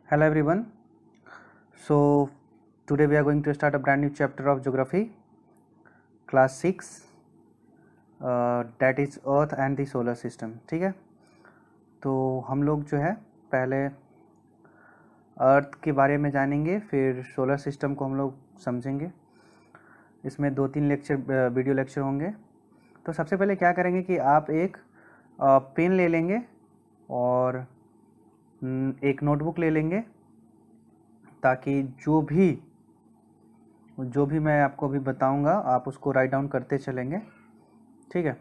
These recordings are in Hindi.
Hello everyone. So today we are going to start a brand new chapter of geography, class 6, that is Earth and the solar system. ठीक है, तो हम लोग जो है पहले अर्थ के बारे में जानेंगे, फिर सोलर सिस्टम को हम लोग समझेंगे। इसमें 2-3 लेक्चर वीडियो लेक्चर होंगे। तो सबसे पहले क्या करेंगे कि आप एक पेन ले लेंगे और एक नोटबुक ले लेंगे, ताकि जो भी मैं आपको अभी बताऊंगा आप उसको राइट डाउन करते चलेंगे। ठीक है,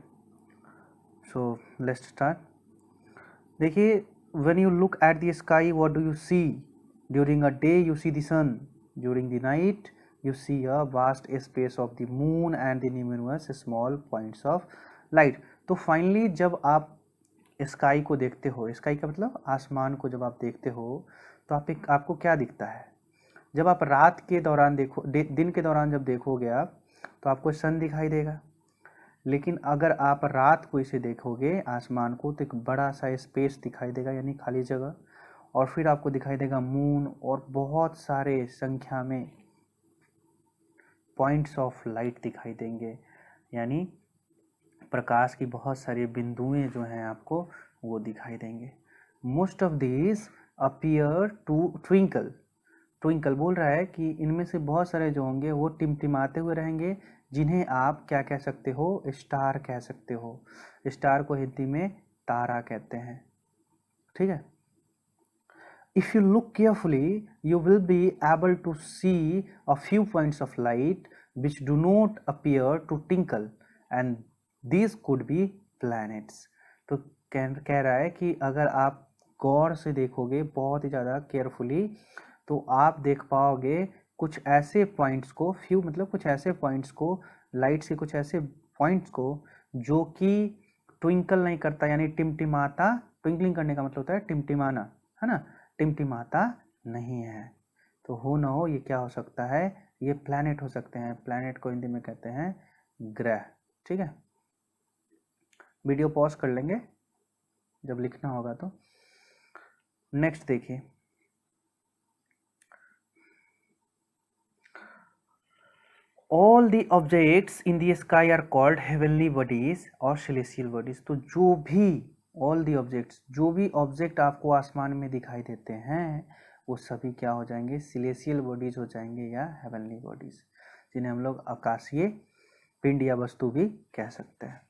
सो लेट्स स्टार्ट। देखिए, when you look at the sky what do you see? During a day you see the sun, during the night you see a vast space of the moon and the numerous small points of light। तो फाइनली जब आप स्काई को देखते हो, स्काई का मतलब आसमान को जब आप देखते हो, तो आपको क्या दिखता है? जब आप रात के दौरान दिन के दौरान जब देखोगे आप, तो आपको सन दिखाई देगा। लेकिन अगर आप रात को इसे देखोगे आसमान को, तो एक बड़ा सा स्पेस दिखाई देगा, यानी खाली जगह, और फिर आपको दिखाई देगा मून और बहुत सारे संख्या में पॉइंट्स ऑफ लाइट दिखाई देंगे, यानी प्रकाश की बहुत सारी बिंदुएं जो हैं आपको वो दिखाई देंगे। Most of these appear to twinkle. Twinkle बोल रहा है कि इनमें से बहुत सारे जो होंगे वो टिमटिमाते हुए रहेंगे, जिन्हें आप क्या कह सकते हो? स्टार कह सकते हो। स्टार को हिंदी में तारा कहते हैं। ठीक है, if you look carefully you will be able to see a few points of light which do not appear to twinkle and these could be planets. तो कह रहा है कि अगर आप गौर से देखोगे बहुत ही ज़्यादा केयरफुली, तो आप देख पाओगे कुछ ऐसे पॉइंट्स को, फ्यू मतलब कुछ ऐसे पॉइंट्स को, लाइट से कुछ ऐसे पॉइंट्स को जो कि ट्विंकल नहीं करता, यानी टिमटिमाता। ट्विंकलिंग करने का मतलब होता है टिमटिमाना, है ना? टिमटिमाता नहीं है। तो हो ना हो ये क्या हो सकता है? ये प्लैनेट हो सकते हैं। प्लैनेट को हिंदी में कहते हैं ग्रह। ठीक है, वीडियो पॉज कर लेंगे जब लिखना होगा तो। नेक्स्ट देखिए, all the objects in the sky are called heavenly bodies और सेलेस्टियल बॉडीज। तो जो भी ऑल द ऑब्जेक्ट्स, जो भी ऑब्जेक्ट आपको आसमान में दिखाई देते हैं, वो सभी क्या हो जाएंगे? सेलेस्टियल बॉडीज हो जाएंगे या हेवनली बॉडीज, जिन्हें हम लोग आकाशीय पिंड या वस्तु भी कह सकते हैं।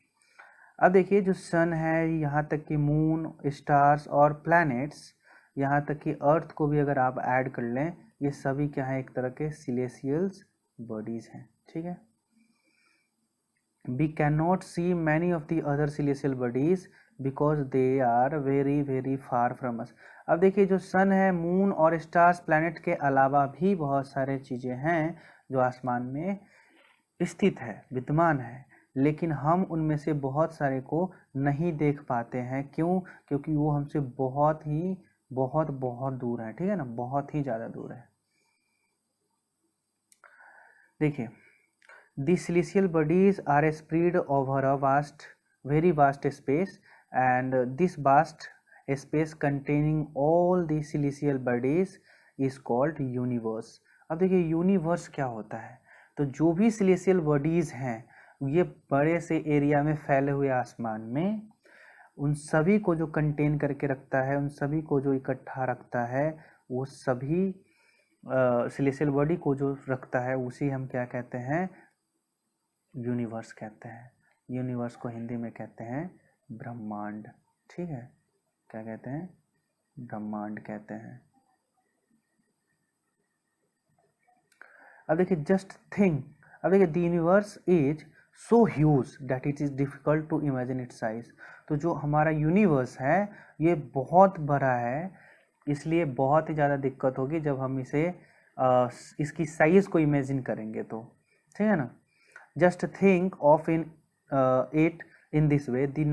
अब देखिए, जो सन है, यहाँ तक कि मून, स्टार्स और प्लैनेट्स, यहाँ तक कि अर्थ को भी अगर आप ऐड कर लें, ये सभी क्या है? एक तरह के सिलेसियल्स बॉडीज हैं। ठीक है, we cannot see many of the other celestial bodies because they are very very far from us। अब देखिए, जो सन है, मून और स्टार्स, प्लैनेट के अलावा भी बहुत सारे चीजें हैं जो आसमान में स्थित है, विद्यमान है, लेकिन हम उनमें से बहुत सारे को नहीं देख पाते हैं। क्यों? क्योंकि वो हमसे बहुत ही बहुत बहुत दूर है। ठीक है ना, बहुत ही ज्यादा दूर है। देखिए, the celestial bodies are spread over a very vast space, and this vast space containing all the celestial bodies is called universe। अब देखिए, यूनिवर्स क्या होता है? तो जो भी celestial bodies हैं, ये बड़े से एरिया में फैले हुए आसमान में, उन सभी को जो कंटेन करके रखता है, उन सभी को जो इकट्ठा रखता है, वो सभी सेलेस्टियल बॉडी को जो रखता है, उसी हम क्या कहते हैं? यूनिवर्स कहते हैं। यूनिवर्स को हिंदी में कहते हैं ब्रह्मांड। ठीक है, क्या कहते हैं? ब्रह्मांड कहते हैं। अब देखिए, जस्ट थिंक, अब देखिए, the universe is so huge that it is difficult to imagine its size. तो जो हमारा यूनिवर्स है, ये बहुत बड़ा है, इसलिए बहुत ही ज़्यादा दिक्कत होगी जब हम इसकी साइज को इमेजिन करेंगे तो। ठीक है ना? Just think of it in this way: the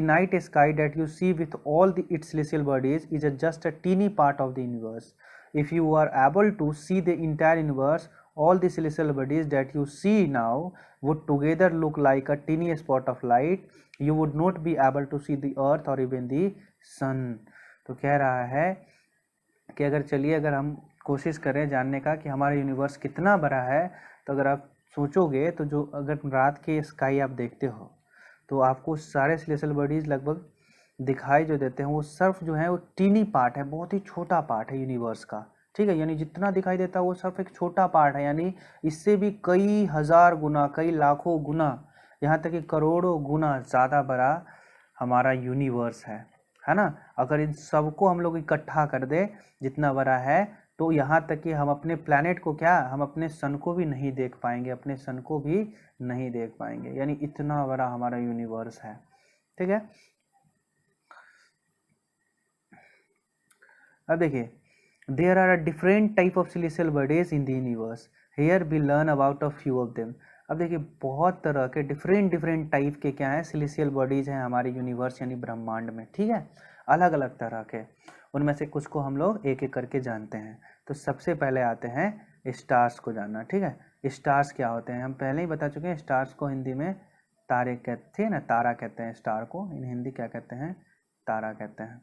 night sky that you see with all its celestial bodies is just a teeny part of the universe. If you are able to see the entire universe, all the celestial bodies that you see now would together look like a teeny spot of light. You would not be able to see the earth or even the sun। तो कह रहा है कि अगर चलिए अगर हम कोशिश करें जानने का कि हमारा यूनिवर्स कितना बड़ा है, तो अगर आप सोचोगे तो जो अगर रात के स्काई आप देखते हो तो आपको सारे सेलेस्टियल बॉडीज लगभग दिखाई जो देते हैं वो सिर्फ जो है वो टीनी पार्ट है, बहुत ही छोटा पार्ट है यूनिवर्स का, ठीक है। यानी जितना दिखाई देता है वो सिर्फ एक छोटा पार्ट है, यानी इससे भी कई हजार गुना, कई लाखों गुना, यहाँ तक कि करोड़ों गुना ज़्यादा बड़ा हमारा यूनिवर्स है ना। अगर इन सबको हम लोग इकट्ठा कर दे जितना बड़ा है, तो यहाँ तक कि हम अपने प्लैनेट को क्या, हम अपने सन को भी नहीं देख पाएंगे, अपने सन को भी नहीं देख पाएंगे, यानी इतना बड़ा हमारा यूनिवर्स है, ठीक है। अब देखिए, there are different type of celestial bodies in the universe, here we learn about a few of them. अब देखिए बहुत तरह के डिफरेंट टाइप के क्या है सिलेस्टियल बॉडीज हैं हमारे यूनिवर्स यानी ब्रह्मांड में, ठीक है, अलग अलग तरह के। उनमें से कुछ को हम लोग एक एक करके जानते हैं। तो सबसे पहले आते हैं स्टार्स को जानना, ठीक है। स्टार्स क्या होते हैं हम पहले ही बता चुके हैं। स्टार्स को हिंदी में तारे कहते हैं ना, तारा कहते हैं स्टार को, इन हिंदी क्या कहते हैं, तारा कहते हैं।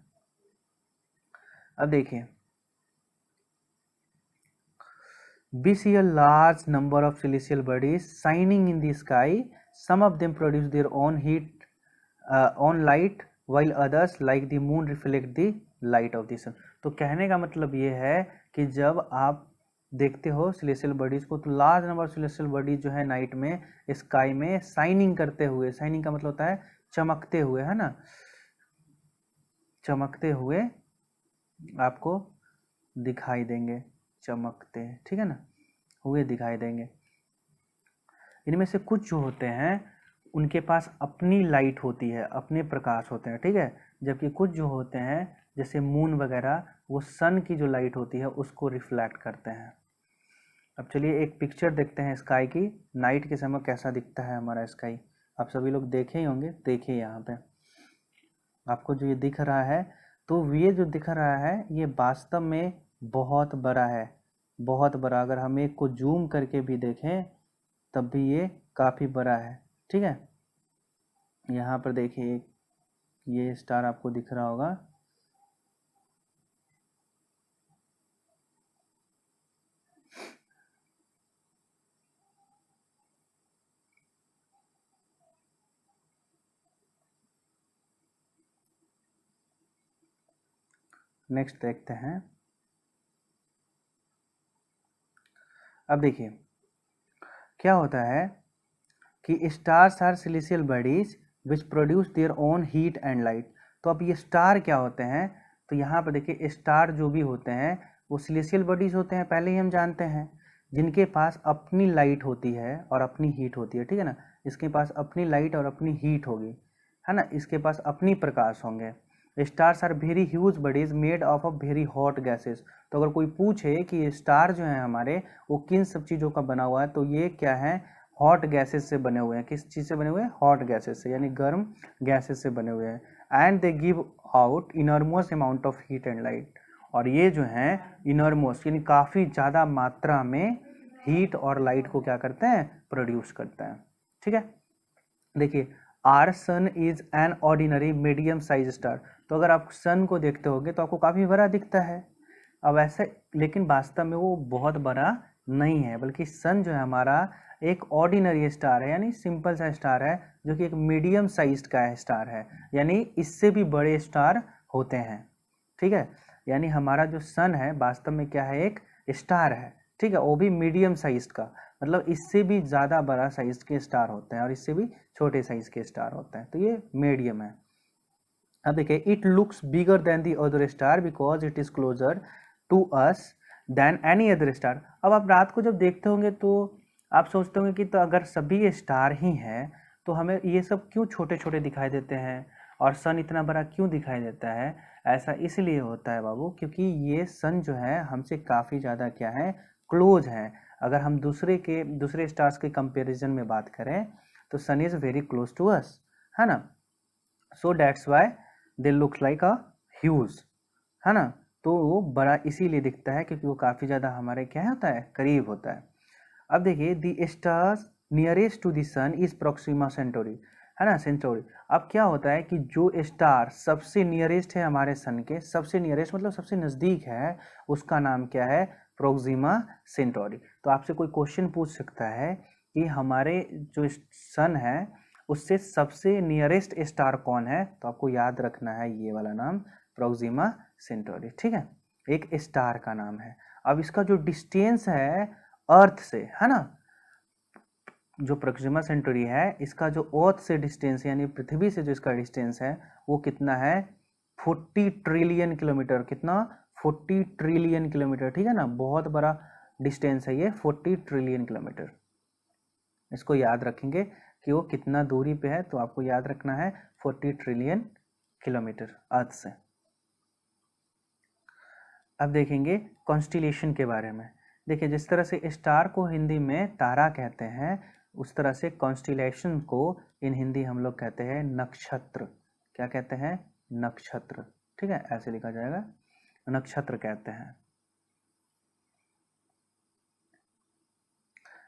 अब देखिए, we see a large number of celestial bodies shining in the sky. Some of them produce their own heat, own light, while others like the moon reflect the light of the sun. तो कहने का मतलब ये है कि जब आप देखते हो सेलेस्टियल बॉडीज को, तो लार्ज नंबर सेलेस्टियल बॉडीज जो है नाइट में स्काई में शाइनिंग करते हुए, शाइनिंग का मतलब होता है चमकते हुए, है ना, चमकते हुए आपको दिखाई देंगे, चमकते, ठीक है ना, हुए दिखाई देंगे। इनमें से कुछ जो होते हैं उनके पास अपनी लाइट होती है, अपने प्रकाश होते हैं, ठीक है। जबकि कुछ जो होते हैं जैसे मून वगैरह, वो सन की जो लाइट होती है उसको रिफ्लेक्ट करते हैं। अब चलिए एक पिक्चर देखते हैं स्काई की, नाइट के समय कैसा दिखता है हमारा स्काई। आप सभी लोग देखे ही होंगे, देखिए यहाँ पे आपको जो ये दिख रहा है, तो ये जो दिख रहा है ये वास्तव में बहुत बड़ा है, बहुत बड़ा। अगर हम एक को जूम करके भी देखें तब भी ये काफ़ी बड़ा है, ठीक है। यहाँ पर देखिए ये स्टार आपको दिख रहा होगा, नेक्स्ट देखते हैं। अब देखिए क्या होता है कि stars are celestial bodies which produce their own heat and light. तो अब ये स्टार क्या होते हैं, तो यहाँ पर देखिए स्टार जो भी होते हैं वो सिलेस्टियल बॉडीज होते हैं, पहले ही हम जानते हैं, जिनके पास अपनी लाइट होती है और अपनी हीट होती है, ठीक है ना। इसके पास अपनी लाइट और अपनी हीट होगी, है ना, इसके पास अपनी प्रकाश होंगे। Stars are very huge bodies made of very hot gases. तो अगर कोई पूछे कि स्टार जो है हमारे वो किन सब चीज़ों का बना हुआ है, तो ये क्या है, हॉट गैसेस से बने हुए हैं। किस चीज़ से बने हुए हैं, हॉट गैसेस से, यानी गर्म गैसेस से बने हुए हैं। And they give out enormous amount of heat and light. और ये जो है इनॉर्मस यानी काफ़ी ज़्यादा मात्रा में हीट और लाइट को क्या करते हैं, प्रोड्यूस करते हैं, ठीक है। देखिए our sun is an ordinary medium size star. तो अगर आप सन को देखते होंगे तो आपको काफ़ी बड़ा दिखता है। अब ऐसे, लेकिन वास्तव में वो बहुत बड़ा नहीं है, बल्कि सन जो है हमारा एक ऑर्डिनरी स्टार है, यानी सिंपल सा स्टार है, जो कि एक मीडियम साइज का स्टार है, यानी इससे भी बड़े स्टार होते हैं, ठीक है। यानी हमारा जो सन है वास्तव में क्या है, एक स्टार है, ठीक है, वो भी मीडियम साइज का, मतलब इससे भी ज़्यादा बड़ा साइज के स्टार होते हैं और इससे भी छोटे साइज के स्टार होते हैं, तो ये मीडियम है। अब देखिए, it looks bigger than the other star because it is closer to us than any other star. अब आप रात को जब देखते होंगे तो आप सोचते होंगे कि तो अगर सभी स्टार ही हैं तो हमें ये सब क्यों छोटे छोटे दिखाई देते हैं और सन इतना बड़ा क्यों दिखाई देता है। ऐसा इसलिए होता है बाबू, क्योंकि ये सन जो है हमसे काफ़ी ज़्यादा क्या है, क्लोज है। अगर हम दूसरे स्टार्स के कंपैरिजन में बात करें तो sun is very close to us, है ना। So that's why they looks like a huge, है ना। तो वो बड़ा इसीलिए दिखता है क्योंकि वो काफ़ी ज़्यादा हमारे क्या होता है, करीब होता है। अब देखिए, the stars nearest to the sun is Proxima Centauri. है ना, सेंटोरी। अब क्या होता है कि जो स्टार सबसे नियरेस्ट है हमारे सन के, सबसे नियरेस्ट मतलब सबसे नज़दीक है, उसका नाम क्या है, प्रोक्सिमा सेंटोरी। तो आपसे कोई क्वेश्चन पूछ सकता है कि हमारे जो सन है उससे सबसे नियरेस्ट स्टार कौन है, तो आपको याद रखना है ये वाला नाम, प्रोक्सिमा सेंटोरी, ठीक है, एक स्टार का नाम है। अब इसका जो डिस्टेंस है अर्थ से, है ना, जो प्रोक्सिमा सेंटोरी है इसका जो अर्थ से डिस्टेंस यानी पृथ्वी से जो इसका डिस्टेंस है वो कितना है, 40 ट्रिलियन किलोमीटर। कितना, 40 ट्रिलियन किलोमीटर, ठीक है ना, बहुत बड़ा डिस्टेंस है ये, 40 ट्रिलियन किलोमीटर। इसको याद रखेंगे कि वो कितना दूरी पे है, तो आपको याद रखना है 40 ट्रिलियन किलोमीटर अर्थ से। अब देखेंगे कॉन्स्टिलेशन के बारे में। देखिए, जिस तरह से स्टार को हिंदी में तारा कहते हैं, उस तरह से कॉन्स्टिलेशन को इन हिंदी हम लोग कहते हैं नक्षत्र। क्या कहते हैं, नक्षत्र, ठीक है, ऐसे लिखा जाएगा, नक्षत्र कहते हैं।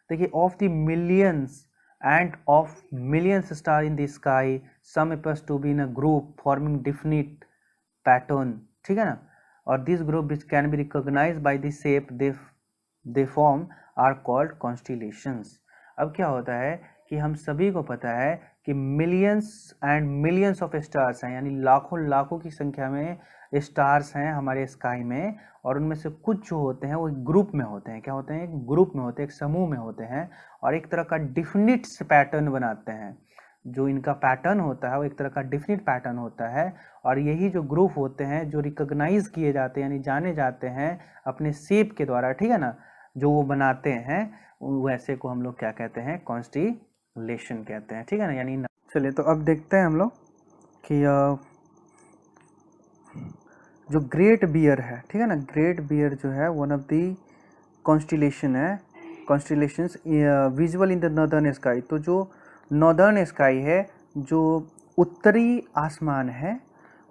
देखिए, of the millions and of millions star in the sky, some appears to be in a group forming definite pattern, ठीक है ना, और this group which can be recognized by the shape they form are called constellations। अब क्या होता है कि हम सभी को पता है कि millions and millions of stars हैं, यानी लाखों लाखों की संख्या में स्टार्स हैं हमारे स्काई में, और उनमें से कुछ जो होते हैं वो ग्रुप में होते हैं। क्या होते हैं, एक ग्रुप में होते हैं, एक समूह में होते हैं, और एक तरह का डिफिनिट पैटर्न बनाते हैं। जो इनका पैटर्न होता है वो एक तरह का डिफिनिट पैटर्न होता है, और यही जो ग्रुप होते हैं जो रिकॉग्नाइज किए जाते हैं यानी जाने जाते हैं अपने शेप के द्वारा, ठीक है ना, जो वो बनाते हैं, वैसे को हम लोग क्या कहते हैं, कॉन्स्टिलेशन कहते हैं, ठीक है ना, यानी। चलिए, तो अब देखते हैं हम लोग कि जो ग्रेट बियर है, ठीक है ना, ग्रेट बियर जो है वन ऑफ दी कॉन्स्टिलेशन है, constellations visual in the northern sky. तो जो नॉर्दर्न स्काई है, जो उत्तरी आसमान है,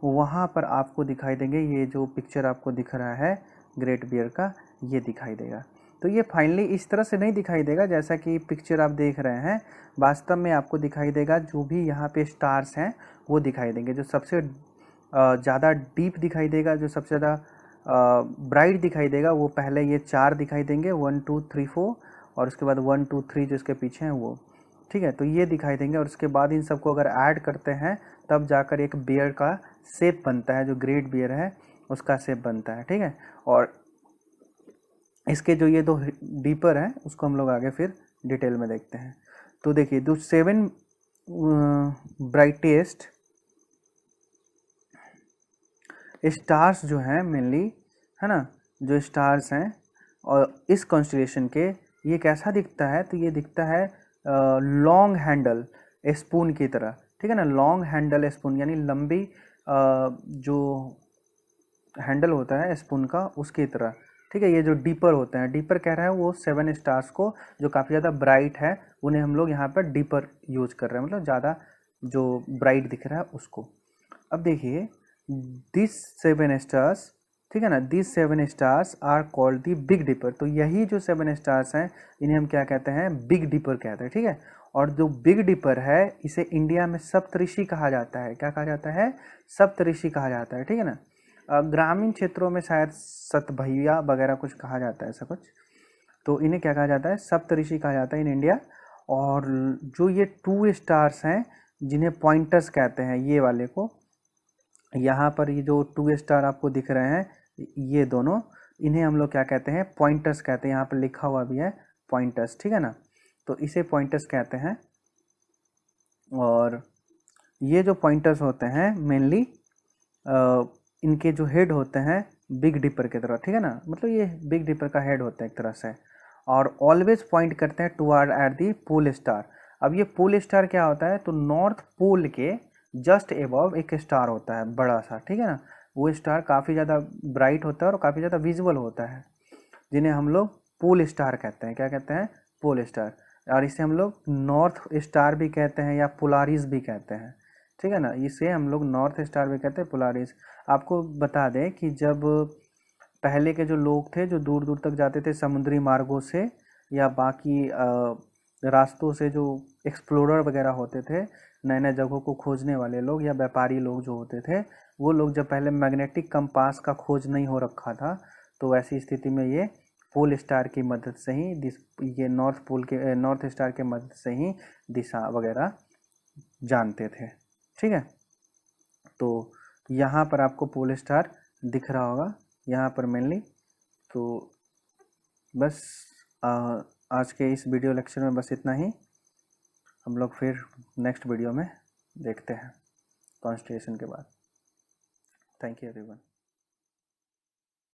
वहाँ पर आपको दिखाई देंगे। ये जो पिक्चर आपको दिख रहा है ग्रेट बियर का, ये दिखाई देगा। तो ये फाइनली इस तरह से नहीं दिखाई देगा जैसा कि पिक्चर आप देख रहे हैं, वास्तव में आपको दिखाई देगा जो भी यहाँ पे स्टार्स हैं वो दिखाई देंगे। जो सबसे ज़्यादा डीप दिखाई देगा, जो सबसे ज़्यादा ब्राइट दिखाई देगा, वो पहले ये 4 दिखाई देंगे, 1 2 3 4, और उसके बाद 1 2 3 जो इसके पीछे हैं वो, ठीक है, तो ये दिखाई देंगे। और उसके बाद इन सबको अगर ऐड करते हैं तब जाकर एक बियर का शेप बनता है, जो ग्रेट बियर है उसका शेप बनता है, ठीक है। और इसके जो ये 2 डीपर हैं उसको हम लोग आगे फिर डिटेल में देखते हैं। तो देखिए, जो 7 ब्राइटेस्ट स्टार्स जो हैं मेनली, है ना, जो स्टार्स हैं और इस कॉन्स्टिलेशन के, ये कैसा दिखता है, तो ये दिखता है लॉन्ग हैंडल स्पून की तरह, ठीक है ना, लॉन्ग हैंडल स्पून यानी लंबी जो हैंडल होता है स्पून का उसकी तरह, ठीक है। ये जो डीपर होते हैं, डीपर कह रहा है वो 7 स्टार्स को जो काफ़ी ज़्यादा ब्राइट है उन्हें हम लोग यहाँ पर डीपर यूज कर रहे हैं, मतलब ज़्यादा जो ब्राइट दिख रहा है उसको। अब देखिए, दिस 7 स्टार्स, ठीक है ना, this 7 stars are called the Big Dipper. तो यही जो 7 स्टार्स हैं इन्हें हम क्या कहते हैं, बिग डिपर कहते हैं, ठीक है। और जो बिग डिपर है इसे इंडिया में सप्तऋषि कहा जाता है। क्या कहा जाता है, सप्तऋषि कहा जाता है, ठीक है ना। ग्रामीण क्षेत्रों में शायद सतभैया वगैरह कुछ कहा जाता है, ऐसा कुछ। तो इन्हें क्या कहा जाता है, सप्तऋषि कहा जाता है इन इंडिया। और जो ये 2 स्टार्स हैं जिन्हें पॉइंटर्स कहते हैं, ये वाले को, यहाँ पर ये जो 2 स्टार आपको दिख रहे हैं ये दोनों, इन्हें हम लोग क्या कहते हैं, पॉइंटर्स कहते हैं। यहाँ पर लिखा हुआ भी है पॉइंटर्स, ठीक है ना, तो इसे पॉइंटर्स कहते हैं। और ये जो पॉइंटर्स होते हैं मेनली इनके जो हेड होते हैं बिग डिपर की तरह, ठीक है ना, मतलब ये बिग डिपर का हेड होता है एक तरह से, और ऑलवेज पॉइंट करते हैं toward at the pole star. अब ये पोल स्टार क्या होता है, तो नॉर्थ पोल के जस्ट एबव एक स्टार होता है बड़ा सा, ठीक है ना, वो स्टार काफ़ी ज़्यादा ब्राइट होता है और काफ़ी ज़्यादा विजुअल होता है, जिन्हें हम लोग पोल स्टार कहते हैं। क्या कहते हैं, पोल स्टार। और इसे हम लोग नॉर्थ स्टार भी कहते हैं या पोलारिस भी कहते हैं, ठीक है ना, इसे हम लोग नॉर्थ स्टार भी कहते हैं, पोलारिस। आपको बता दें कि जब पहले के जो लोग थे जो दूर दूर तक जाते थे समुद्री मार्गों से या बाकी रास्तों से, जो एक्सप्लोरर वगैरह होते थे, नए नए जगहों को खोजने वाले लोग या व्यापारी लोग जो होते थे, वो लोग जब पहले मैग्नेटिक कंपास का खोज नहीं हो रखा था, तो ऐसी स्थिति में ये पोल स्टार की मदद से ही ये नॉर्थ स्टार के मदद से ही दिशा वगैरह जानते थे। ठीक है, तो यहाँ पर आपको पोल स्टार दिख रहा होगा यहाँ पर मेनली। तो बस आज के इस वीडियो लेक्चर में बस इतना ही। हम लोग फिर नेक्स्ट वीडियो में देखते हैं कॉन्स्टेलेशन के बाद। Thank you everyone.